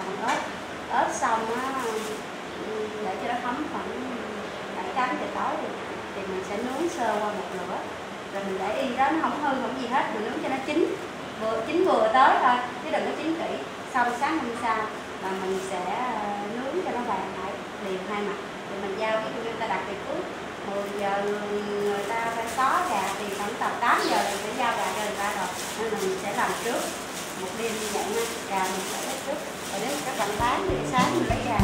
bằng ớt. Ớt xong á, để cho nó thấm khoảng 7-8 giờ tối thì mình sẽ nướng sơ qua một lửa, rồi mình để yên đó, nó không hư không gì hết, mình nướng cho nó chín vừa tới thôi, chứ đừng có chín kỹ. Xong sáng hôm sau là mình sẽ nướng cho nó vàng lại liền hai mặt, thì mình giao ví dụ như ta đặt tiệc cưới 10 giờ người ta phải xó gà thì khoảng tầm 8 giờ mình sẽ giao gà cho người ta rồi, nên là mình sẽ làm trước một đêm như vậy nha. Gà mình sẽ lấy trước, rồi đến các bạn bán thì sáng mình lấy gà.